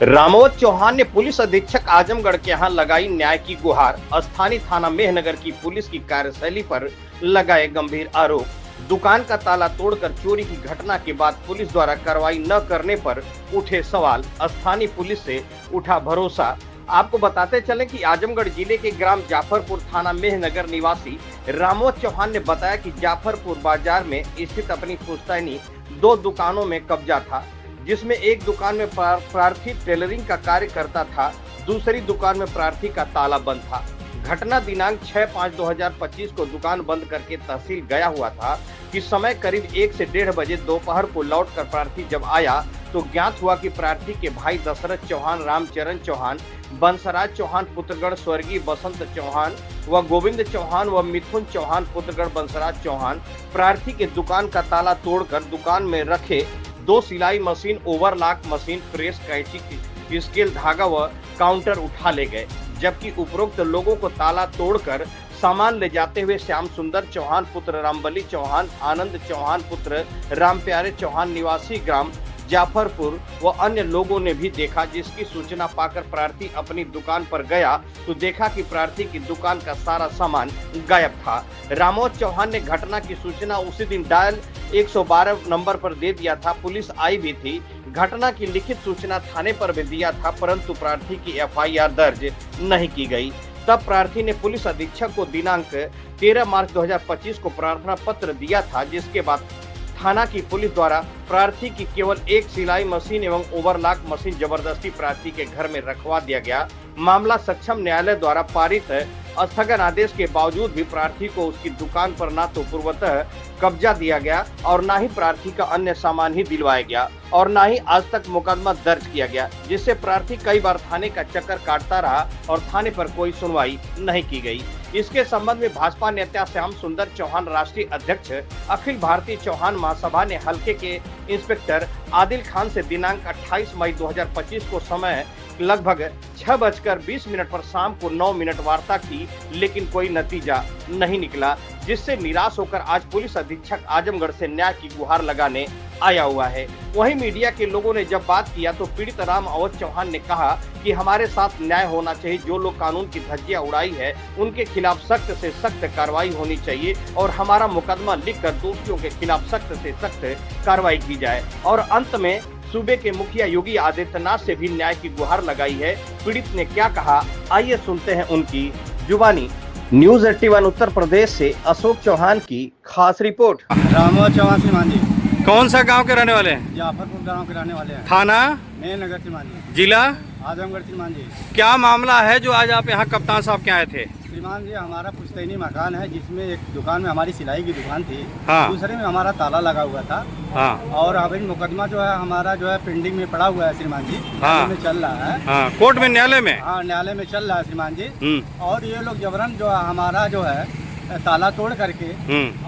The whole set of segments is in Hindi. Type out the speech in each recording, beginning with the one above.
रामोद चौहान ने पुलिस अधीक्षक आजमगढ़ के यहां लगाई न्याय की गुहार। स्थानीय थाना मेहनगर की पुलिस की कार्यशैली पर लगाए गंभीर आरोप। दुकान का ताला तोड़कर चोरी की घटना के बाद पुलिस द्वारा कार्रवाई न करने पर उठे सवाल। स्थानीय पुलिस से उठा भरोसा। आपको बताते चलें कि आजमगढ़ जिले के ग्राम जाफरपुर थाना मेहनगर निवासी रामोद चौहान ने बताया कि जाफरपुर बाजार में स्थित अपनी पुश्तैनी 2 दुकानों में कब्जा था, जिसमें एक दुकान में प्रार्थी टेलरिंग का कार्य करता था, दूसरी दुकान में प्रार्थी का ताला बंद था। घटना दिनांक 6/5/2025 को दुकान बंद करके तहसील गया हुआ था कि समय करीब 1 से 1:30 बजे दोपहर को लौटकर प्रार्थी जब आया तो ज्ञात हुआ कि प्रार्थी के भाई दशरथ चौहान, रामचरण चौहान, बंसराज चौहान पुत्रगढ़ स्वर्गीय बसंत चौहान व गोविंद चौहान व मिथुन चौहान पुत्रगढ़ बंसराज चौहान प्रार्थी के दुकान का ताला तोड़कर दुकान में रखे 2 सिलाई मशीन, ओवरलॉक मशीन, प्रेस, कैंची, स्केल, धागा व काउंटर उठा ले गए, जबकि उपरोक्त लोगों को ताला तोड़कर सामान ले जाते हुए श्याम सुंदर चौहान पुत्र रामबली चौहान, आनंद चौहान पुत्र रामप्यारे चौहान निवासी ग्राम जाफरपुर व अन्य लोगों ने भी देखा। जिसकी सूचना पाकर प्रार्थी अपनी दुकान पर गया तो देखा कि प्रार्थी की दुकान का सारा सामान गायब था। रामोद चौहान ने घटना की सूचना उसी दिन डायल 112 नंबर पर दे दिया था। पुलिस आई भी थी, घटना की लिखित सूचना थाने पर भी दिया था, परंतु प्रार्थी की FIR दर्ज नहीं की गई। तब प्रार्थी ने पुलिस अधीक्षक को दिनांक 13 मार्च 2025 को प्रार्थना पत्र दिया था, जिसके बाद थाना की पुलिस द्वारा प्रार्थी की केवल 1 सिलाई मशीन एवं ओवरलॉक मशीन जबरदस्ती प्रार्थी के घर में रखवा दिया गया। मामला सक्षम न्यायालय द्वारा पारित स्थगन आदेश के बावजूद भी प्रार्थी को उसकी दुकान पर न तो पूर्वतः कब्जा दिया गया और न ही प्रार्थी का अन्य सामान ही दिलवाया गया और न ही आज तक मुकदमा दर्ज किया गया, जिससे प्रार्थी कई बार थाने का चक्कर काटता रहा और थाने पर कोई सुनवाई नहीं की गई। इसके संबंध में भाजपा नेता श्याम सुंदर चौहान, राष्ट्रीय अध्यक्ष अखिल भारतीय चौहान महासभा ने हल्के के इंस्पेक्टर आदिल खान से दिनांक 28 मई 2025 को समय लगभग 6:20 पर शाम को 9 मिनट वार्ता की, लेकिन कोई नतीजा नहीं निकला, जिससे निराश होकर आज पुलिस अधीक्षक आजमगढ़ से न्याय की गुहार लगाने आया हुआ है। वहीं मीडिया के लोगों ने जब बात किया तो पीड़ित राम अवध चौहान ने कहा कि हमारे साथ न्याय होना चाहिए। जो लोग कानून की धज्जियां उड़ाई है उनके खिलाफ सख्त से सख्त कार्रवाई होनी चाहिए और हमारा मुकदमा लिखकर दोषियों के खिलाफ सख्त से सख्त कार्रवाई की जाए। और अंत में सूबे के मुखिया योगी आदित्यनाथ से भी न्याय की गुहार लगाई है। पीड़ित ने क्या कहा, आइए सुनते हैं उनकी जुबानी। न्यूज़ 81 उत्तर प्रदेश से अशोक चौहान की खास रिपोर्ट। रामोद चौहान श्रीमान जी। कौन सा गांव के रहने वाले हैं? जाफरपुर गांव के रहने वाले हैं। थाना मेहनगर श्रीमान जी। जिला आजमगढ़ श्रीमान जी। क्या मामला है जो आज आप यहाँ कप्तान साहब के आए थे? श्रीमान जी, हमारा पुश्तैनी मकान है जिसमें एक दुकान में हमारी सिलाई की दुकान थी, हाँ। दूसरे में हमारा ताला लगा हुआ था, हाँ। और अभी मुकदमा जो है हमारा जो है पेंडिंग में पड़ा हुआ है श्रीमान जी, हाँ। में चल रहा है, हाँ। कोर्ट में, न्यायालय में? हाँ, न्यायालय में चल रहा है श्रीमान जी। और ये लोग जबरन जो है हमारा जो है ताला तोड़ करके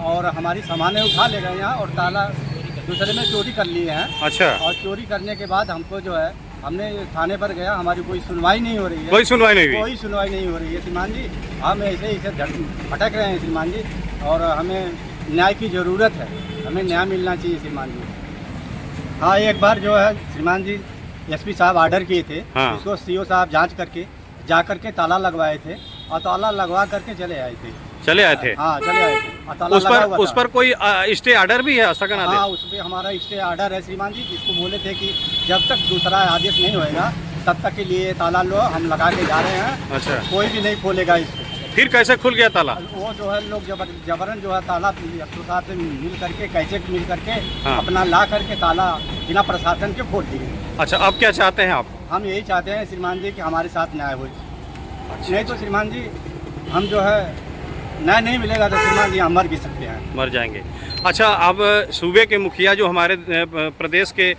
और हमारी सामानें उठा ले गए यहाँ और ताला दूसरे में चोरी कर लिए हैं। अच्छा। और चोरी करने के बाद हमको जो है हमने थाने पर गया, हमारी कोई सुनवाई नहीं हो रही है। कोई सुनवाई नहीं हो रही है श्रीमान जी। हम ऐसे ही भटक रहे हैं श्रीमान जी और हमें न्याय की ज़रूरत है, हमें न्याय मिलना चाहिए श्रीमान जी। हाँ, एक बार जो है श्रीमान जी SP साहब ऑर्डर किए थे, उसको CO साहब जांच करके जा करके ताला लगवाए थे और ताला लगवा करके चले आए थे। हाँ, चले आए थे। उस पर कोई स्टे ऑर्डर भी है? स्थगन आदेश? हाँ, उस पर हमारा स्टे ऑर्डर है श्रीमान जी, जिसको बोले थे कि जब तक दूसरा आदेश नहीं होएगा तब तक के लिए ताला लो हम लगा के जा रहे हैं। अच्छा। कोई भी नहीं खोलेगा इसको। फिर कैसे खुल गया ताला? वो जो है लोग जबरन जो है ताला साथ मिल करके कैसे मिल करके अपना ला करके ताला बिना प्रशासन के खोल दिए। अच्छा, अब क्या चाहते हैं आप? हम यही चाहते हैं श्रीमान जी कि हमारे साथ न्याय हो। नहीं तो श्रीमान जी हम जो है न्याय नहीं मिलेगा तो श्रीमान जी हम मर भी सकते हैं, मर जाएंगे। अच्छा, अब सूबे के मुखिया जो हमारे प्रदेश के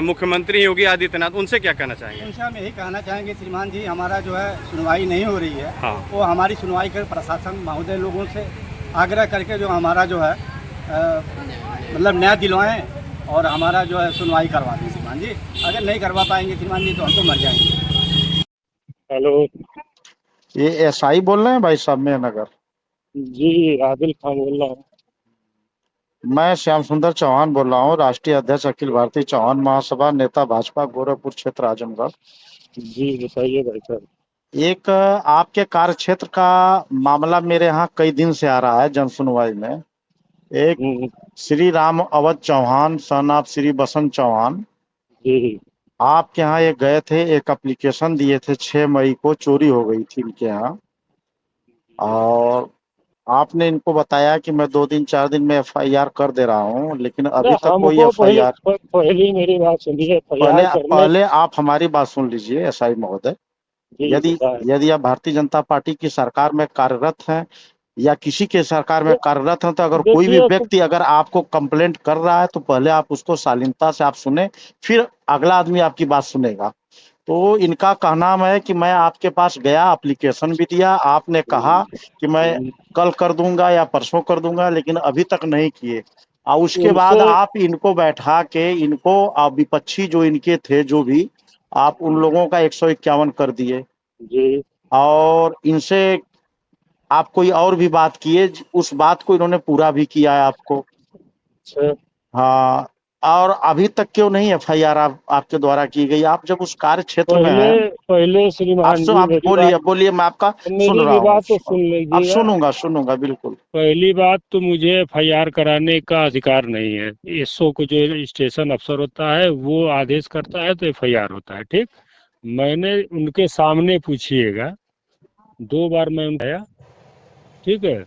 मुख्यमंत्री योगी आदित्यनाथ, उनसे क्या कहना चाहेंगे? उनसे हम यही कहना चाहेंगे श्रीमान जी, हमारा जो है सुनवाई नहीं हो रही है, हाँ। वो हमारी सुनवाई कर प्रशासन महोदय लोगों से आग्रह करके जो हमारा जो है मतलब न्याय दिलवाएं और हमारा जो है सुनवाई करवा दें श्रीमान जी। अगर नहीं करवा पाएंगे श्रीमान जी तो हम तो मर जाएंगे। हेलो। ये एसआई बोल रहे हैं भाई साहब मेहनगर? जी आदिल खान बोल रहा हूँ। मैं श्याम सुंदर चौहान बोल रहा हूँ, राष्ट्रीय अध्यक्ष अखिल भारतीय चौहान महासभा, नेता भाजपा, गोरखपुर क्षेत्र, आजमगढ़। जी बताइए भाई साहब। एक आपके कार्य क्षेत्र का मामला मेरे यहाँ कई दिन से आ रहा है जन सुनवाई में। एक हम्म, श्री राम अवध चौहान सन ऑफ श्री बसंत चौहान, जी आपके यहाँ ये गए थे, एक एप्लीकेशन दिए थे 6 मई को, चोरी हो गई थी इनके यहाँ, और आपने इनको बताया कि मैं 2 दिन 4 दिन में एफआईआर कर दे रहा हूँ, लेकिन ना अभी तक कोई हमको एफआईआर। पहली मेरी बात सुनिए। पहले एफआईआर करने। पहले आप हमारी बात सुन लीजिए एसआई महोदय। जी यदि बताएं। यदि आप भारतीय जनता पार्टी की सरकार में कार्यरत हैं या किसी के सरकार में कार्यरत हैं, तो अगर कोई भी देखिए व्यक्ति अगर आपको कंप्लेंट कर रहा है तो पहले आप उसको शालीनता से आप सुने, फिर अगला आदमी आपकी बात सुनेगा। तो इनका कहना है कि मैं आपके पास गया, एप्लीकेशन भी दिया, आपने कहा कि मैं कल कर दूंगा या परसों कर दूंगा, लेकिन अभी तक नहीं किए। और उसके बाद उनसे आप इनको बैठा के इनको विपक्षी जो इनके थे जो भी, आप उन लोगों का 151 कर दिए, जी और इनसे आप कोई और भी बात किए, उस बात को इन्होंने पूरा भी किया है आपको। अच्छा, हाँ, और अभी तक क्यों नहीं एफआईआर आपके द्वारा की गई? आप जब उस कार्य क्षेत्र में पहले हैं। पहले श्रीमान जी आप मेरी बोलिए बात बोलिए, मैं आपका सुन मेरी रहा भी हूँ। बात तो सुन अब लीजिएगा। सुनूंगा सुनूंगा बिल्कुल। पहली बात तो मुझे एफआईआर कराने का अधिकार नहीं है। एसओ को जो स्टेशन अफसर होता है वो आदेश करता है तो एफआईआर होता है। ठीक, मैंने उनके सामने पूछिएगा, 2 बार मैं आया, ठीक है,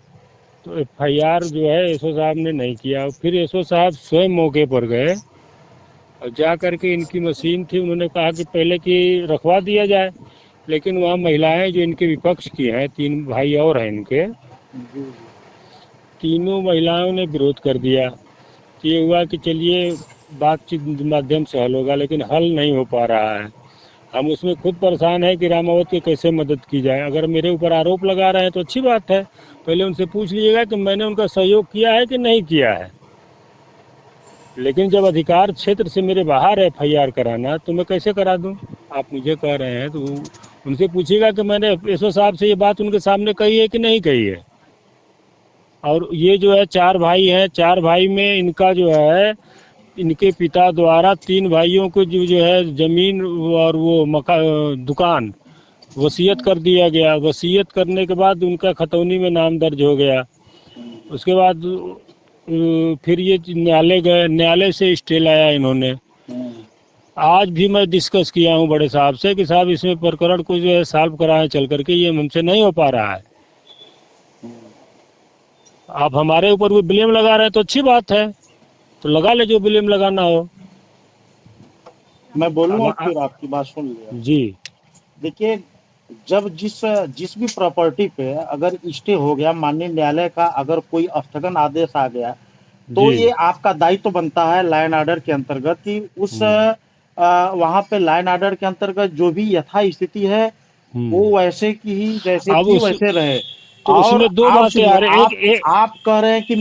तो एफआईआर जो है एसओ साहब ने नहीं किया। फिर एसओ साहब स्वयं मौके पर गए और जा करके इनकी मशीन थी, उन्होंने कहा कि पहले कि रखवा दिया जाए, लेकिन वहाँ महिलाएं जो इनके विपक्ष की हैं, 3 भाई और हैं इनके, तीनों महिलाओं ने विरोध कर दिया। ये हुआ कि चलिए बातचीत के माध्यम से हल होगा, लेकिन हल नहीं हो पा रहा है। हम उसमें खुद परेशान है कि रामावत की कैसे मदद की जाए। अगर मेरे ऊपर आरोप लगा रहे हैं तो अच्छी बात है, पहले उनसे पूछ लीजिएगा कि मैंने उनका सहयोग किया है कि नहीं किया है। लेकिन जब अधिकार क्षेत्र से मेरे बाहर है एफआईआर कराना, तो मैं कैसे करा दूं? आप मुझे कह रहे हैं तो उनसे पूछिएगा कि मैंने एसओ साहब से ये बात उनके सामने कही है कि नहीं कही है। और ये जो है 4 भाई हैं, 4 भाई में इनका जो है, इनके पिता द्वारा 3 भाइयों को जो है जमीन और वो दुकान वसीयत कर दिया गया। वसीयत करने के बाद उनका खतौनी में नाम दर्ज हो गया। उसके बाद फिर ये न्यायालय गए, न्यायालय से स्टे लाया इन्होंने। आज भी मैं डिस्कस किया हूँ बड़े साहब से कि साहब इसमें प्रकरण को जो है सॉल्व कराएं चल करके, ये हमसे नहीं हो पा रहा है। आप हमारे ऊपर भी ब्लेम लगा रहे हैं तो अच्छी बात है, तो लगा ले जो ब्लेम लगाना हो। मैं बोलूँ फिर आपकी बात सुन लिया जी। देखिए, जब जिस भी प्रॉपर्टी पे अगर स्टे हो गया, माननीय न्यायालय का अगर कोई स्थगन आदेश आ गया, तो ये आपका दायित्व तो बनता है लाइन ऑर्डर के अंतर्गत कि उस वहां पे लाइन ऑर्डर के अंतर्गत जो भी यथा स्थिति है वो वैसे की ही जैसे थी वैसे रहे। तो और उसमें 2 बातें आ रही। आप कह रहे हैं कि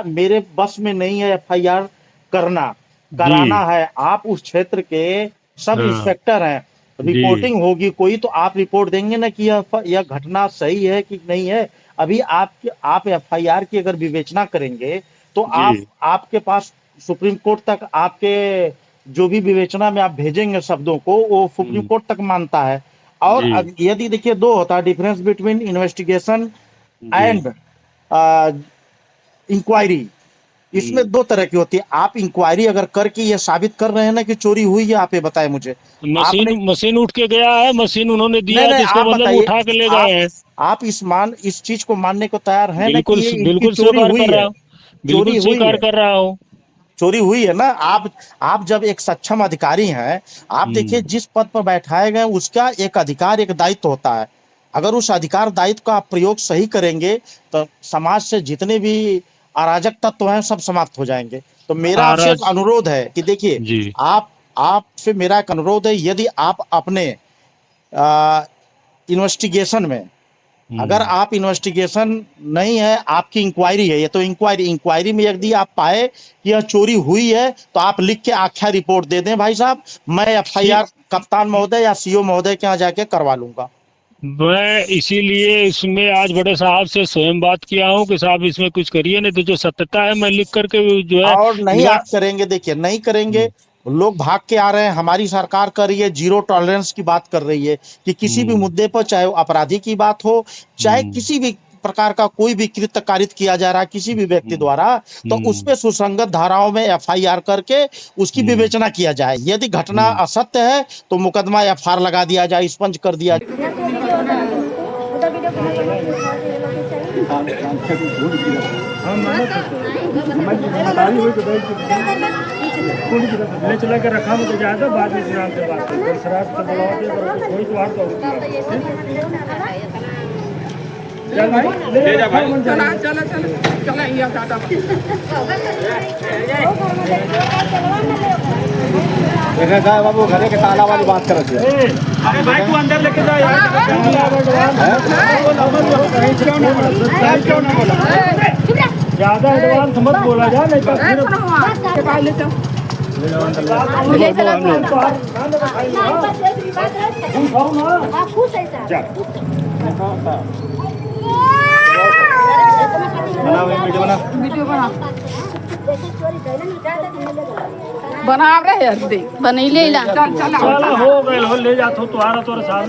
मेरे बस में नहीं है एफआईआर कराना है। आप उस क्षेत्र के सब इंस्पेक्टर हैं, रिपोर्टिंग होगी कोई तो आप रिपोर्ट देंगे ना कि यह घटना सही है कि नहीं है। अभी आप एफआईआर की अगर विवेचना करेंगे तो आपके पास सुप्रीम कोर्ट तक आपके जो भी विवेचना में आप भेजेंगे शब्दों को, वो सुप्रीम कोर्ट तक मानता है। और यदि देखिए 2 होता है difference between investigation and inquiry. इसमें 2 तरह की होती है। आप इंक्वायरी अगर करके ये साबित कर रहे हैं ना कि चोरी हुई है, आप ये बताएं मुझे। मशीन उठ के गया है, मशीन उन्होंने दिया है, इसका मतलब उठा के ले गए हैं। आप इस चीज को मानने को तैयार हैं ना कि ये बिल्कुल चोरी हुई है? बिल्कुल स्वीकार कर रहा हूँ, चोरी हुई है ना। आप जब एक सक्षम अधिकारी हैं, आप देखिए जिस पद पर बैठाए गए उसका एक अधिकार एक दायित्व होता है। अगर उस अधिकार दायित्व का आप प्रयोग सही करेंगे तो समाज से जितने भी अराजक तत्व हैं सब समाप्त हो जाएंगे। तो मेरा आपसे एक अनुरोध है कि देखिए, आपसे मेरा एक अनुरोध है, यदि आप अपने इन्वेस्टिगेशन में अगर आप इन्वेस्टिगेशन नहीं है, आपकी इंक्वायरी है, ये तो इंक्वायरी में यदि आप पाए कि यह चोरी हुई है तो आप लिख के आख्या रिपोर्ट दे दें भाई साहब, मैं एफआईआर कप्तान महोदय या सीओ महोदय के यहाँ जाके करवा लूंगा। मैं इसीलिए इसमें आज बड़े साहब से स्वयं बात किया हूँ कि साहब इसमें कुछ करिए, नहीं तो जो सत्यता है मैं लिख करके जो है। और नहीं आप करेंगे, देखिए नहीं करेंगे, लोग भाग के आ रहे हैं। हमारी सरकार कर रही है, जीरो टॉलरेंस की बात कर रही है कि किसी भी मुद्दे पर, चाहे वो अपराधी की बात हो, चाहे किसी भी प्रकार का कोई भी कृत्य कारित किया जा रहा है किसी भी व्यक्ति द्वारा, तो उस पे सुसंगत धाराओं में एफआईआर करके उसकी विवेचना किया जाए। यदि घटना असत्य है तो मुकदमा एफआईआर लगा दिया जाए, एक्सपंज कर दिया ले चला के रखा मुझे ज्यादा बाद में नाम से बात करें, शराब तो बुलाओगे कोई तो हाथ ले जा भाई, चला ये टाटा देखा बाबू घरे के ताला वाली बात कर रही है। अरे भाई तू अंदर लेके जा यार, ज्यादा एडवांस मत बोला जा, नहीं बना रहे बन ले चला हो गए, ले जा तो तुम्हारा तोरा साथ।